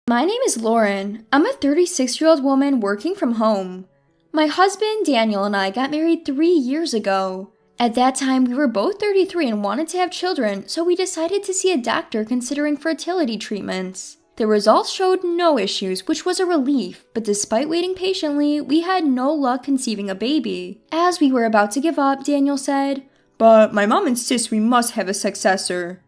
My name is Lauren. I'm a 36-year-old woman working from home. My husband, Daniel, and I got married 3 years ago. At that time, we were both 33 and wanted to have children, so we decided to see a doctor considering fertility treatments. The results showed no issues, which was a relief, but despite waiting patiently, we had no luck conceiving a baby. As we were about to give up, Daniel said, "But my mom insists we must have a successor."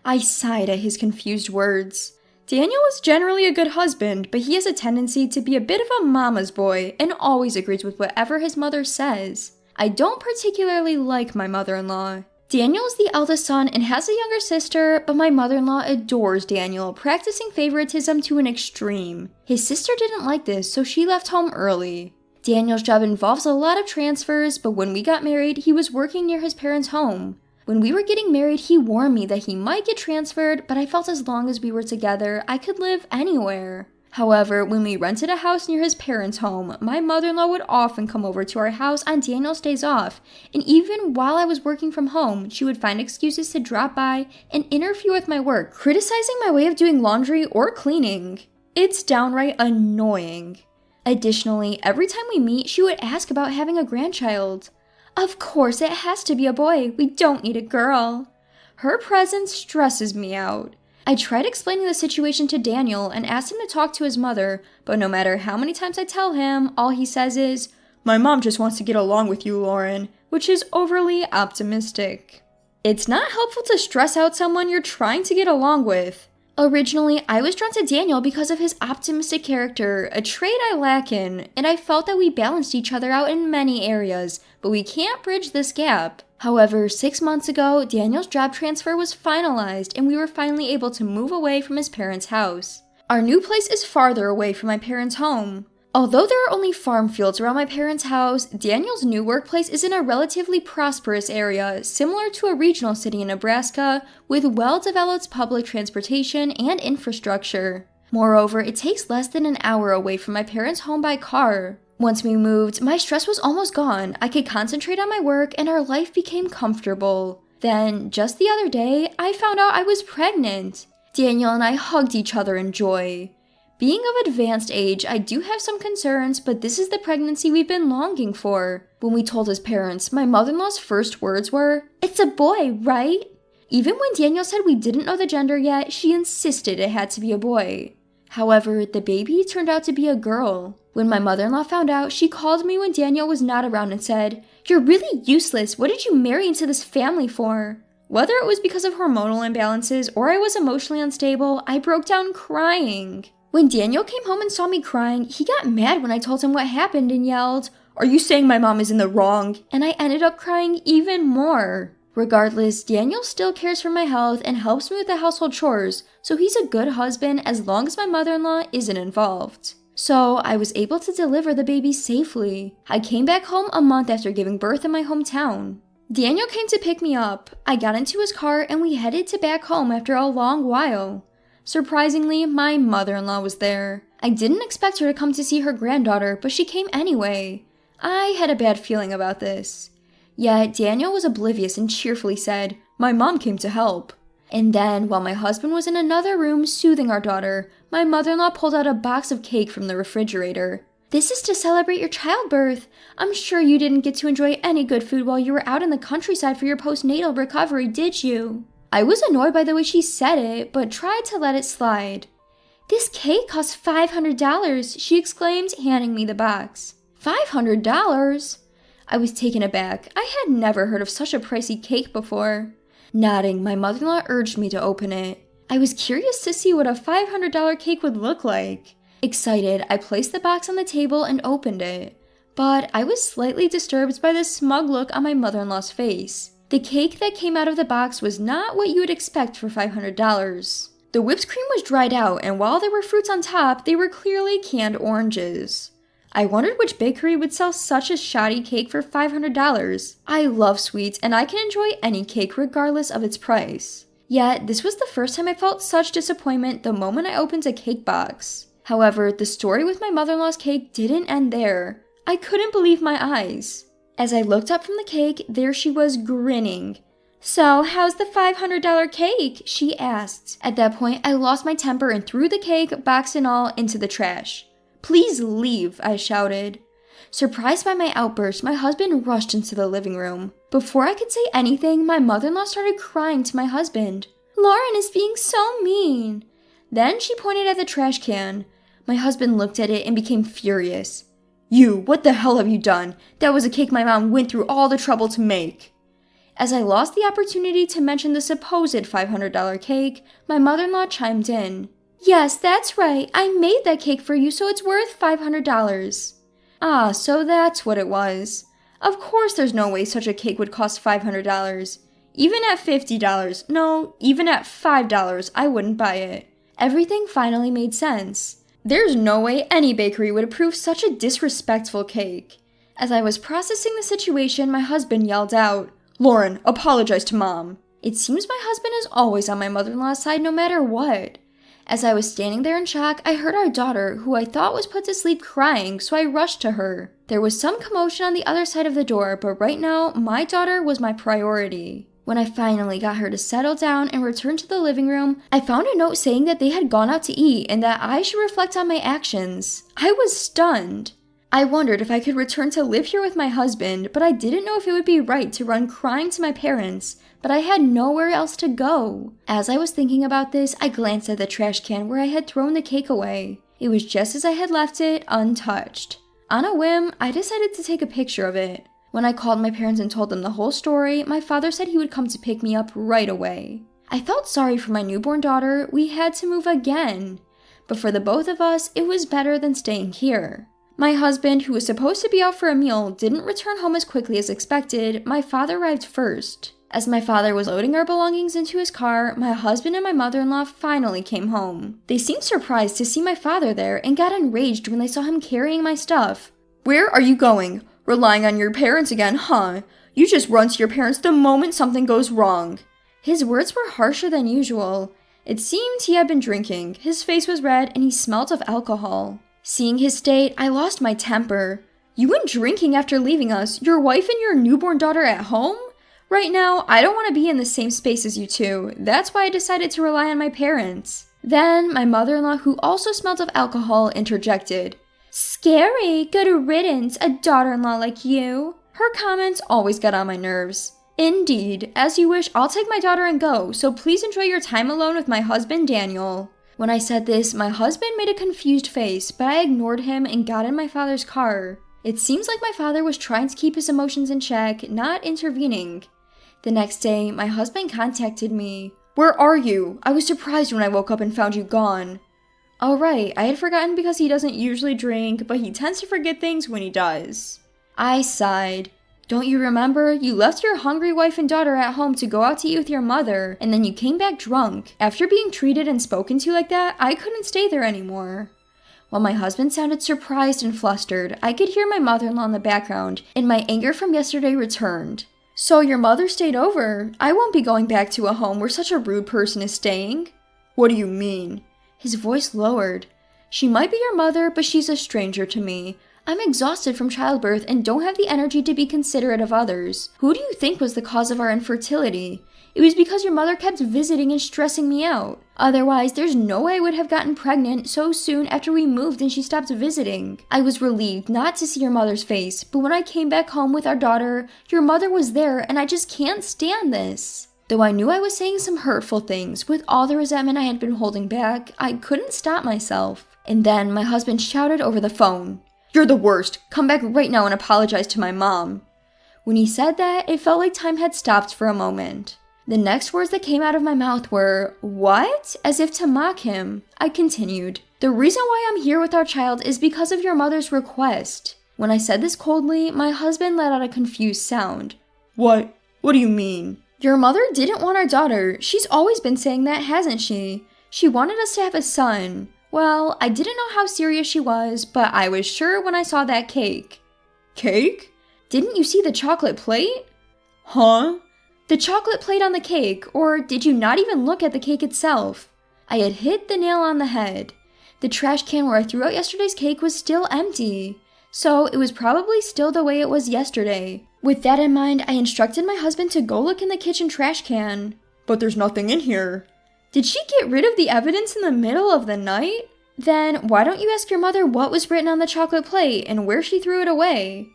I sighed at his confused words. Daniel is generally a good husband, but he has a tendency to be a bit of a mama's boy and always agrees with whatever his mother says. I don't particularly like my mother-in-law. Daniel is the eldest son and has a younger sister, but my mother-in-law adores Daniel, practicing favoritism to an extreme. His sister didn't like this, so she left home early. Daniel's job involves a lot of transfers, but when we got married, he was working near his parents' home. When we were getting married, he warned me that he might get transferred, but I felt as long as we were together, I could live anywhere. However, when we rented a house near his parents' home, my mother-in-law would often come over to our house on Daniel's days off, and even while I was working from home, she would find excuses to drop by and interfere with my work, criticizing my way of doing laundry or cleaning. It's downright annoying. Additionally, every time we meet, she would ask about having a grandchild. Of course, it has to be a boy. We don't need a girl. Her presence stresses me out. I tried explaining the situation to Daniel and asked him to talk to his mother, but no matter how many times I tell him, all he says is, "My mom just wants to get along with you, Lauren," which is overly optimistic. It's not helpful to stress out someone you're trying to get along with. Originally, I was drawn to Daniel because of his optimistic character, a trait I lack in, and I felt that we balanced each other out in many areas, but we can't bridge this gap. However, 6 months ago, Daniel's job transfer was finalized, and we were finally able to move away from his parents' house. Our new place is farther away from my parents' home. Although there are only farm fields around my parents' house, Daniel's new workplace is in a relatively prosperous area, similar to a regional city in Nebraska, with well-developed public transportation and infrastructure. Moreover, it takes less than an hour away from my parents' home by car. Once we moved, my stress was almost gone. I could concentrate on my work and our life became comfortable. Then, just the other day, I found out I was pregnant. Daniel and I hugged each other in joy. Being of advanced age, I do have some concerns, but this is the pregnancy we've been longing for. When we told his parents, my mother-in-law's first words were, "It's a boy, right?" Even when Daniel said we didn't know the gender yet, she insisted it had to be a boy. However, the baby turned out to be a girl. When my mother-in-law found out, she called me when Daniel was not around and said, "You're really useless. What did you marry into this family for?" Whether it was because of hormonal imbalances or I was emotionally unstable, I broke down crying. When Daniel came home and saw me crying, he got mad when I told him what happened and yelled, "Are you saying my mom is in the wrong?" And I ended up crying even more. Regardless, Daniel still cares for my health and helps me with the household chores, so he's a good husband as long as my mother-in-law isn't involved. So I was able to deliver the baby safely. I came back home a month after giving birth in my hometown. Daniel came to pick me up. I got into his car and we headed to back home after a long while. Surprisingly, my mother-in-law was there. I didn't expect her to come to see her granddaughter, but she came anyway. I had a bad feeling about this. Yet Daniel was oblivious and cheerfully said, "My mom came to help." And then, while my husband was in another room soothing our daughter, my mother-in-law pulled out a box of cake from the refrigerator. "This is to celebrate your childbirth. I'm sure you didn't get to enjoy any good food while you were out in the countryside for your postnatal recovery, did you?" I was annoyed by the way she said it, but tried to let it slide. "This cake costs $500, she exclaimed, handing me the box. $500? I was taken aback. I had never heard of such a pricey cake before. Nodding, my mother-in-law urged me to open it. I was curious to see what a $500 cake would look like. Excited, I placed the box on the table and opened it. But I was slightly disturbed by the smug look on my mother-in-law's face. The cake that came out of the box was not what you would expect for $500. The whipped cream was dried out, and while there were fruits on top, they were clearly canned oranges. I wondered which bakery would sell such a shoddy cake for $500. I love sweets, and I can enjoy any cake regardless of its price. Yet, this was the first time I felt such disappointment the moment I opened a cake box. However, the story with my mother-in-law's cake didn't end there. I couldn't believe my eyes. As I looked up from the cake, there she was grinning. "So, how's the $500 cake?" she asked. At that point, I lost my temper and threw the cake, box and all, into the trash. "Please leave," I shouted. Surprised by my outburst, my husband rushed into the living room. Before I could say anything, my mother-in-law started crying to my husband. "Lauren is being so mean." Then she pointed at the trash can. My husband looked at it and became furious. "You, what the hell have you done? That was a cake my mom went through all the trouble to make." As I lost the opportunity to mention the supposed $500 cake, my mother-in-law chimed in. "Yes, that's right. I made that cake for you, so it's worth $500. Ah, so that's what it was. Of course there's no way such a cake would cost $500. Even at $50, no, even at $5, I wouldn't buy it. Everything finally made sense. There's no way any bakery would approve such a disrespectful cake. As I was processing the situation, my husband yelled out, "Lauren, apologize to Mom." It seems my husband is always on my mother-in-law's side no matter what. As I was standing there in shock, I heard our daughter, who I thought was put to sleep, crying, so I rushed to her. There was some commotion on the other side of the door, but right now, my daughter was my priority. When I finally got her to settle down and return to the living room, I found a note saying that they had gone out to eat and that I should reflect on my actions. I was stunned. I wondered if I could return to live here with my husband, but I didn't know if it would be right to run crying to my parents, but I had nowhere else to go. As I was thinking about this, I glanced at the trash can where I had thrown the cake away. It was just as I had left it, untouched. On a whim, I decided to take a picture of it. When I called my parents and told them the whole story, my father said he would come to pick me up right away. I felt sorry for my newborn daughter. We had to move again. But for the both of us, it was better than staying here. My husband, who was supposed to be out for a meal, didn't return home as quickly as expected. My father arrived first. As my father was loading our belongings into his car, my husband and my mother-in-law finally came home. They seemed surprised to see my father there and got enraged when they saw him carrying my stuff. "Where are you going? Relying on your parents again, huh? You just run to your parents the moment something goes wrong." His words were harsher than usual. It seemed he had been drinking. His face was red and he smelled of alcohol. Seeing his state, I lost my temper. "You went drinking after leaving us, your wife and your newborn daughter at home? Right now, I don't want to be in the same space as you two. That's why I decided to rely on my parents." Then, my mother-in-law, who also smelled of alcohol, interjected. "Scary, good riddance, a daughter-in-law like you." Her comments always got on my nerves. "Indeed, as you wish, I'll take my daughter and go, so please enjoy your time alone with my husband, Daniel." When I said this, my husband made a confused face, but I ignored him and got in my father's car. It seems like my father was trying to keep his emotions in check, not intervening. The next day, my husband contacted me. "Where are you? I was surprised when I woke up and found you gone." Oh right, I had forgotten because he doesn't usually drink, but he tends to forget things when he does. I sighed. "Don't you remember? You left your hungry wife and daughter at home to go out to eat with your mother, and then you came back drunk. After being treated and spoken to like that, I couldn't stay there anymore." While my husband sounded surprised and flustered, I could hear my mother-in-law in the background, and my anger from yesterday returned. "So your mother stayed over? I won't be going back to a home where such a rude person is staying." "What do you mean?" His voice lowered. "She might be your mother, but she's a stranger to me. I'm exhausted from childbirth and don't have the energy to be considerate of others. Who do you think was the cause of our infertility? It was because your mother kept visiting and stressing me out. Otherwise, there's no way I would have gotten pregnant so soon after we moved and she stopped visiting. I was relieved not to see your mother's face, but when I came back home with our daughter, your mother was there and I just can't stand this." Though I knew I was saying some hurtful things, with all the resentment I had been holding back, I couldn't stop myself. And then my husband shouted over the phone, "You're the worst. Come back right now and apologize to my mom." When he said that, it felt like time had stopped for a moment. The next words that came out of my mouth were, "What?" As if to mock him. I continued, "The reason why I'm here with our child is because of your mother's request." When I said this coldly, my husband let out a confused sound. What do you mean?" "Your mother didn't want our daughter. She's always been saying that, hasn't she? She wanted us to have a son. Well, I didn't know how serious she was, but I was sure when I saw that cake." "Cake?" "Didn't you see the chocolate plate?" "Huh?" "The chocolate plate on the cake, or did you not even look at the cake itself?" I had hit the nail on the head. The trash can where I threw out yesterday's cake was still empty. So it was probably still the way it was yesterday. With that in mind, I instructed my husband to go look in the kitchen trash can. But there's nothing in here. Did she get rid of the evidence in the middle of the night? Then why don't you ask your mother what was written on the chocolate plate and where she threw it away?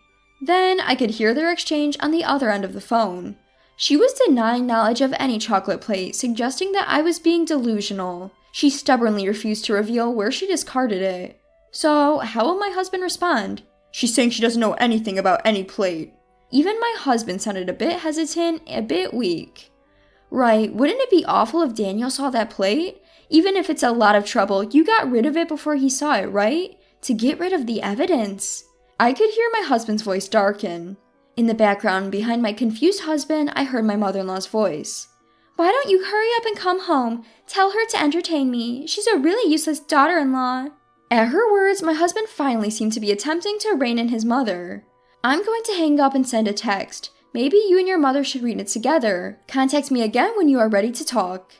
Then I could hear their exchange on the other end of the phone. She was denying knowledge of any chocolate plate, suggesting that I was being delusional. She stubbornly refused to reveal where she discarded it. So, how will my husband respond? She's saying she doesn't know anything about any plate. Even my husband sounded a bit hesitant, a bit weak. Right, wouldn't it be awful if Daniel saw that plate? Even if it's a lot of trouble, you got rid of it before he saw it, right? To get rid of the evidence. I could hear my husband's voice darken. In the background, behind my confused husband, I heard my mother-in-law's voice. Why don't you hurry up and come home? Tell her to entertain me. She's a really useless daughter-in-law. At her words, my husband finally seemed to be attempting to rein in his mother. I'm going to hang up and send a text. Maybe you and your mother should read it together. Contact me again when you are ready to talk.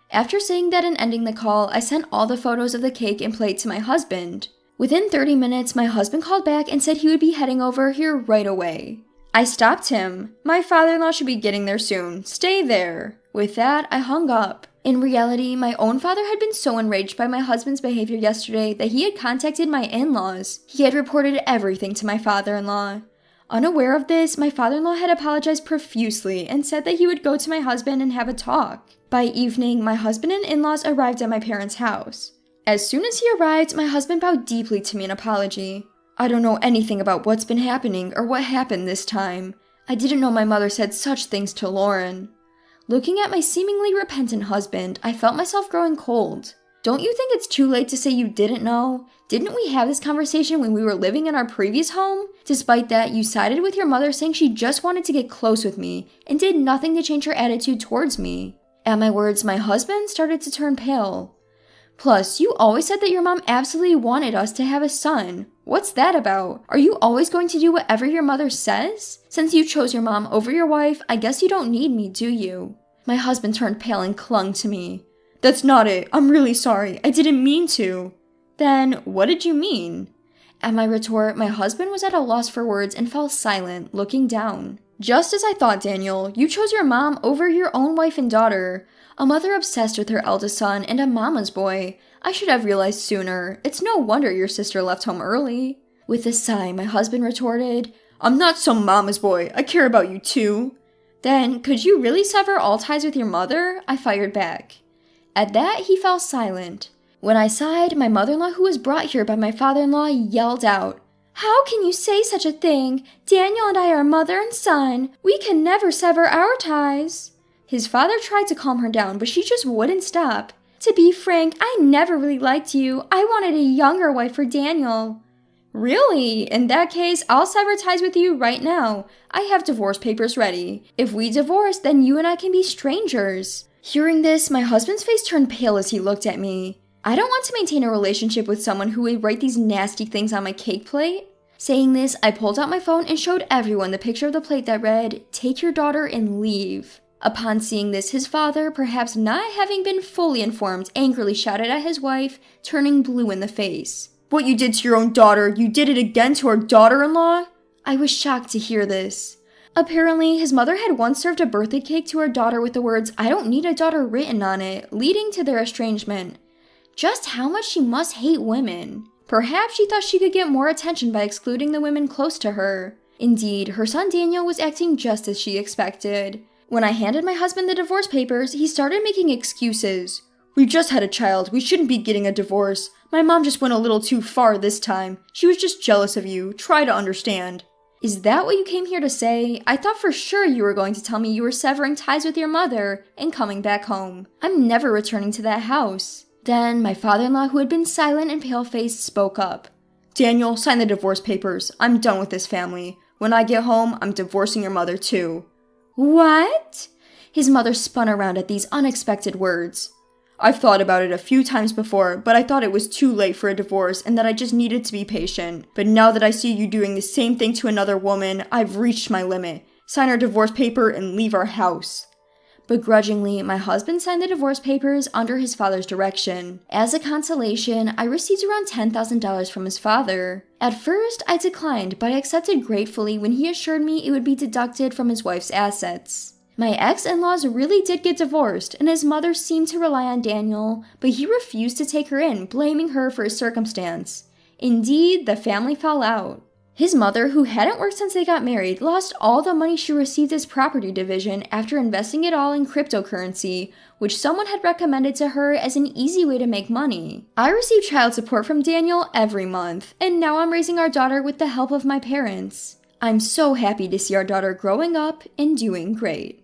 After saying that and ending the call, I sent all the photos of the cake and plate to my husband. Within 30 minutes, my husband called back and said he would be heading over here right away. I stopped him. My father-in-law should be getting there soon. Stay there. With that, I hung up. In reality, my own father had been so enraged by my husband's behavior yesterday that he had contacted my in-laws. He had reported everything to my father-in-law. Unaware of this, my father-in-law had apologized profusely and said that he would go to my husband and have a talk. By evening, my husband and in-laws arrived at my parents' house. As soon as he arrived, my husband bowed deeply to me in apology. I don't know anything about what's been happening or what happened this time. I didn't know my mother said such things to Lauren. Looking at my seemingly repentant husband, I felt myself growing cold. Don't you think it's too late to say you didn't know? Didn't we have this conversation when we were living in our previous home? Despite that, you sided with your mother saying she just wanted to get close with me and did nothing to change her attitude towards me. At my words, my husband started to turn pale. Plus, you always said that your mom absolutely wanted us to have a son. What's that about? Are you always going to do whatever your mother says? Since you chose your mom over your wife, I guess you don't need me, do you? My husband turned pale and clung to me. That's not it. I'm really sorry. I didn't mean to. Then, what did you mean? At my retort, my husband was at a loss for words and fell silent, looking down. Just as I thought, Daniel, you chose your mom over your own wife and daughter. A mother obsessed with her eldest son and a mama's boy. I should have realized sooner. It's no wonder your sister left home early. With a sigh, my husband retorted, I'm not some mama's boy. I care about you too. Then, could you really sever all ties with your mother? I fired back. At that, he fell silent. When I sighed, my mother-in-law, who was brought here by my father-in-law, yelled out, How can you say such a thing? Daniel and I are mother and son. We can never sever our ties. His father tried to calm her down, but she just wouldn't stop. To be frank, I never really liked you. I wanted a younger wife for Daniel. Really? In that case, I'll sever ties with you right now. I have divorce papers ready. If we divorce, then you and I can be strangers. Hearing this, my husband's face turned pale as he looked at me. I don't want to maintain a relationship with someone who would write these nasty things on my cake plate. Saying this, I pulled out my phone and showed everyone the picture of the plate that read, Take your daughter and leave. Upon seeing this, his father, perhaps not having been fully informed, angrily shouted at his wife, turning blue in the face. What you did to your own daughter, you did it again to our daughter-in-law? I was shocked to hear this. Apparently, his mother had once served a birthday cake to her daughter with the words, I don't need a daughter written on it, leading to their estrangement. Just how much she must hate women. Perhaps she thought she could get more attention by excluding the women close to her. Indeed, her son Daniel was acting just as she expected. When I handed my husband the divorce papers, he started making excuses. We just had a child. We shouldn't be getting a divorce. My mom just went a little too far this time. She was just jealous of you. Try to understand. Is that what you came here to say? I thought for sure you were going to tell me you were severing ties with your mother and coming back home. I'm never returning to that house. Then my father-in-law, who had been silent and pale-faced, spoke up. Daniel, sign the divorce papers. I'm done with this family. When I get home, I'm divorcing your mother too. What? His mother spun around at these unexpected words. I've thought about it a few times before, but I thought it was too late for a divorce and that I just needed to be patient. But now that I see you doing the same thing to another woman, I've reached my limit. Sign our divorce paper and leave our house. Begrudgingly, my husband signed the divorce papers under his father's direction. As a consolation, I received around $10,000 from his father. At first, I declined, but I accepted gratefully when he assured me it would be deducted from his wife's assets. My ex-in-laws really did get divorced, and his mother seemed to rely on Daniel, but he refused to take her in, blaming her for his circumstance. Indeed, the family fell out. His mother, who hadn't worked since they got married, lost all the money she received as property division after investing it all in cryptocurrency, which someone had recommended to her as an easy way to make money. I received child support from Daniel every month, and now I'm raising our daughter with the help of my parents. I'm so happy to see our daughter growing up and doing great.